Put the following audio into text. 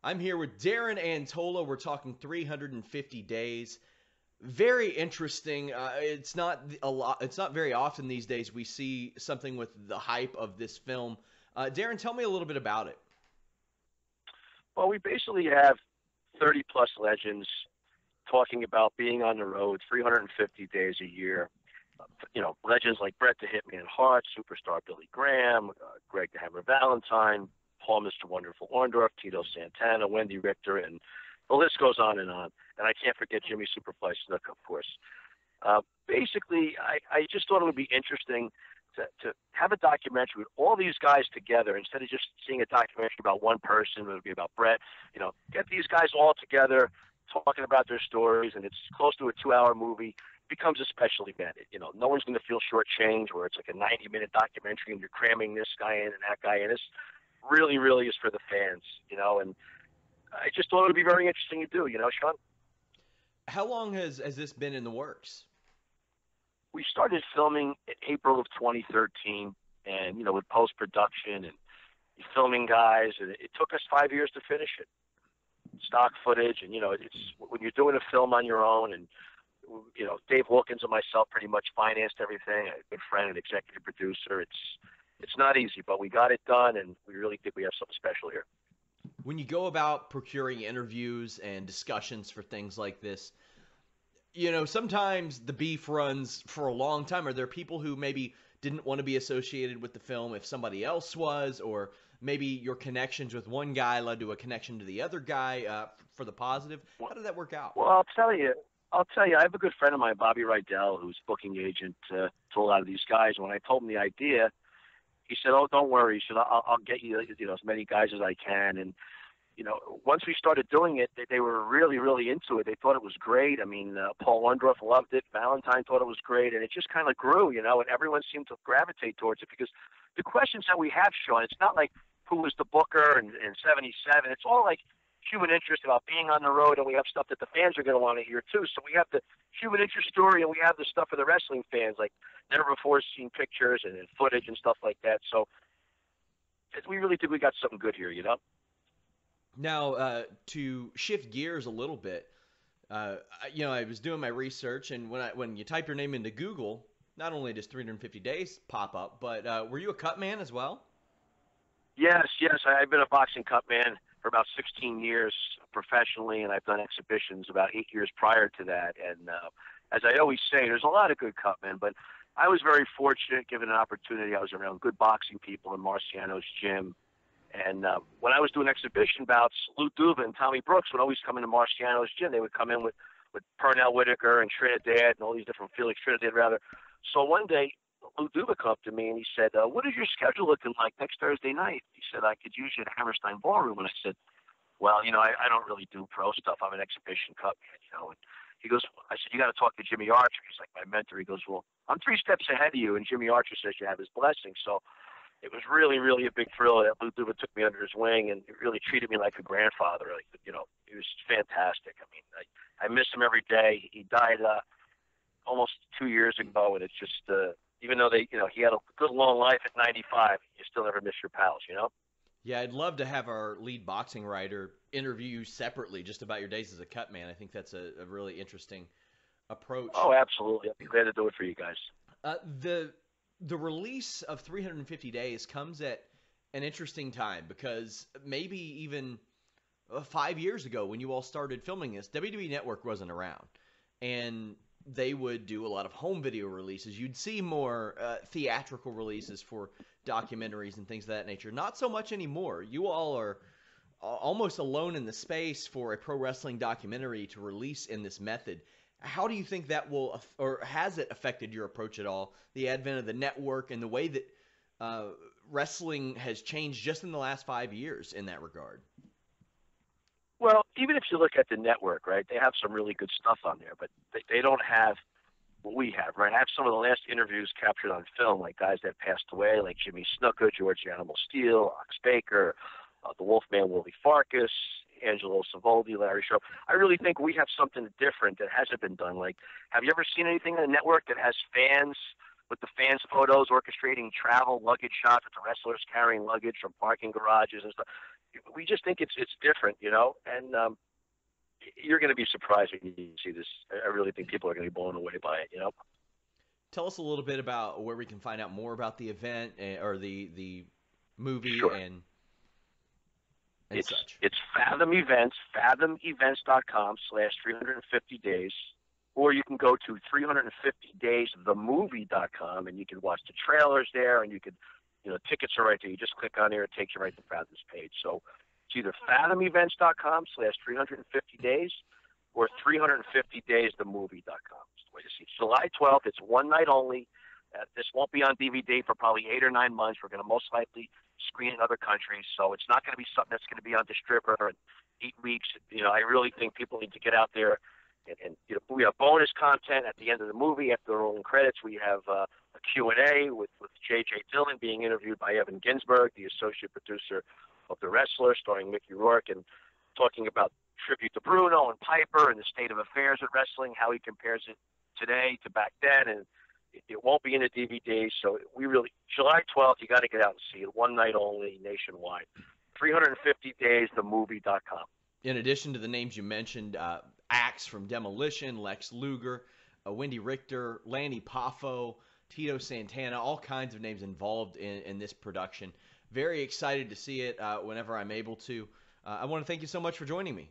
I'm here with Darren Antola. We're talking 350 days. Very interesting. It's not a lot. It's not very often these days we see something with the hype of this film. Darren, tell me a little bit about it. Well, we basically have 30 plus legends talking about being on the road 350 days a year. Legends like Bret the Hitman Hart, superstar Billy Graham, Greg the Hammer Valentine, Paul Mr. Wonderful Orndorff, Tito Santana, Wendy Richter, and the list goes on and on. And I can't forget Jimmy Superfly Snuka, of course. Basically, I just thought it would be interesting to have a documentary with all these guys together instead of just seeing a documentary about one person. It would be about Bret. Get these guys all together talking about their stories, and it's close to a 2-hour movie. It becomes a special event. No one's going to feel shortchanged where it's like a 90-minute documentary and you're cramming this guy in and that guy in. This really, really is for the fans, and I just thought it would be very interesting to do, Sean. How long has this been in the works? We started filming in April of 2013, and with post production and filming guys, and it took us 5 years to finish it. Stock footage, and it's when you're doing a film on your own, and Dave Wilkins and myself pretty much financed everything. A good friend and executive producer. It's not easy, but we got it done, and we really think we have something special here. When you go about procuring interviews and discussions for things like this, sometimes the beef runs for a long time. Are there people who maybe didn't want to be associated with the film if somebody else was, or maybe your connections with one guy led to a connection to the other guy for the positive? How did that work out? Well, I'll tell you, I have a good friend of mine, Bobby Rydell, who's booking agent to a lot of these guys. When I told him the idea, he said, "Oh, don't worry." He said, "I'll get you, as many guys as I can." And once we started doing it, they were really, really into it. They thought it was great. I mean, Paul Orndorff loved it. Valentine thought it was great, and it just kind of grew, and everyone seemed to gravitate towards it because the questions that we have, Sean, it's not like who was the booker in '77. It's all like human interest about being on the road, and we have stuff that the fans are going to want to hear too. So we have the human interest story, and we have the stuff for the wrestling fans, like never before seen pictures and footage and stuff like that. So we really think we got something good here, Now, to shift gears a little bit, I was doing my research, and when you type your name into Google, not only does 350 days pop up, but were you a cut man as well? Yes. I've been a boxing cut man for about 16 years professionally, and I've done exhibitions about 8 years prior to that. And as I always say, there's a lot of good cut men, but I was very fortunate given an opportunity. I was around good boxing people in Marciano's gym. And when I was doing exhibition bouts, Lou Duva and Tommy Brooks would always come into Marciano's gym. They would come in with Pernell Whitaker and Trinidad and all these different Felix Trinidad, rather. So one day, Lou Duva come up to me and he said, "What is your schedule looking like next Thursday night?" He said, "I could use you at Hammerstein Ballroom." And I said, "Well, I don't really do pro stuff. I'm an exhibition cut man, And he goes, I said, "You got to talk to Jimmy Archer." He's like my mentor. He goes, "Well, I'm 3 steps ahead of you, and Jimmy Archer says you have his blessing." So it was really, really a big thrill that Lou Duva took me under his wing and he really treated me like a grandfather. Like, he was fantastic. I mean, I miss him every day. He died almost 2 years ago, and it's just even though he had a good long life at 95, you still never miss your pals, Yeah, I'd love to have our lead boxing writer interview you separately just about your days as a cut man. I think that's a really interesting approach. Oh, absolutely. I'd be glad to do it for you guys. The release of 350 days comes at an interesting time because maybe even 5 years ago when you all started filming this, WWE Network wasn't around. And they would do a lot of home video releases. You'd see more theatrical releases for documentaries and things of that nature. Not so much anymore. You all are almost alone in the space for a pro wrestling documentary to release in this method. How do you think that will, or has it affected your approach at all, the advent of the network and the way that wrestling has changed just in the last 5 years in that regard? Well, even if you look at the network, right, they have some really good stuff on there, but they don't have what we have, right? I have some of the last interviews captured on film, like guys that passed away, like Jimmy Snuka, George Animal Steele, Ox Baker, the Wolfman Willie Farkas, Angelo Savoldi, Larry Sharp. I really think we have something different that hasn't been done. Like, have you ever seen anything on the network that has fans with the fans' photos, orchestrating travel, luggage shots with the wrestlers carrying luggage from parking garages and stuff. We just think it's different, you know, and you're going to be surprised when you see this. I really think people are going to be blown away by it, you know. Tell us a little bit about where we can find out more about the event or the movie Sure. and such. It's Fathom Events, fathomevents.com/350 days, or you can go to 350daysthemovie.com and you can watch the trailers there, and you could, you know, tickets are right there. You just click on there, it takes you right to Fathom's page. So it's either fathomevents.com/350days or 350daysthemovie.com. Is the way to see it. July 12th, it's one night only. This won't be on DVD for probably 8 or 9 months. We're going to most likely screen in other countries, so it's not going to be something that's going to be on distributor in 8 weeks. You know, I really think people need to get out there, and you know, we have bonus content at the end of the movie. After the rolling credits, we have a Q&A with J.J. Dillon being interviewed by Evan Ginsberg, the associate producer of The Wrestler, starring Mickey Rourke, and talking about tribute to Bruno and Piper and the state of affairs at wrestling, how he compares it today to back then, and it won't be in the DVD. So we really, July 12th, you got to get out and see it. One night only, nationwide. 350daysthemovie.com. In addition to the names you mentioned, acts from Demolition, Lex Luger, Wendy Richter, Lanny Poffo, Tito Santana, all kinds of names involved in this production. Very excited to see it whenever I'm able to. I want to thank you so much for joining me.